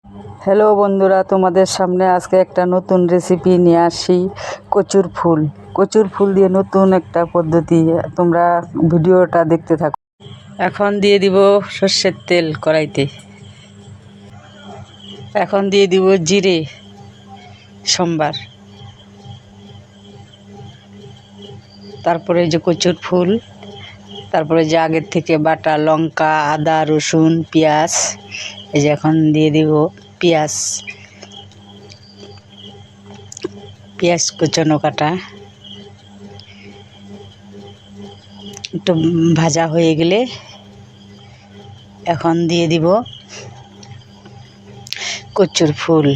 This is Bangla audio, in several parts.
হ্যালো বন্ধুরা, তোমাদের সামনে আজকে একটা নতুন রেসিপি নিয়ে আসি। কচুর ফুল দিয়ে নতুন একটা পদ্ধতি, তোমরা ভিডিওটা দেখতে থাকো। এখন দিয়ে দিব সর্ষের তেল কড়াইতে। এখন দিয়ে দিব জিরে সম্বার, তারপরে যে কচুর ফুল, তারপরে যে আগের থেকে বাটা লঙ্কা, আদা, রসুন, পেঁয়াজ। এই যে এখন দিয়ে দিব পেঁয়াজ কুচানো কাটা। একটু ভাজা হয়ে গেলে এখন দিয়ে দিব কচুর ফুল।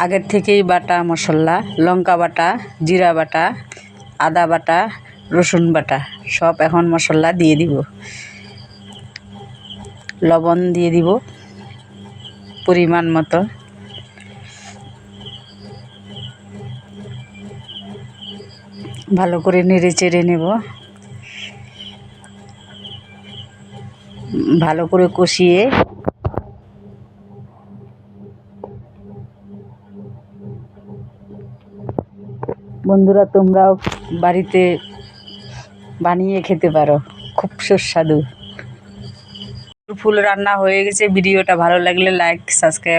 আগের থেকেই বাটা মশলা, লঙ্কা বাটা, জিরা বাটা, আদা বাটা, রসুন বাটা সব এখন মশলা দিয়ে দিব। লবণ দিয়ে দিব পরিমাণ মতো। ভালো করে নেড়ে চেড়ে নেব, ভালো করে কষিয়ে। বন্ধুরা, তোমরাও বাড়িতে বানিয়ে খেতে পারো, খুব সুস্বাদু। ফুল রান্না হয়ে গেছে। ভিডিওটা ভালো লাগলে লাইক, সাবস্ক্রাইব।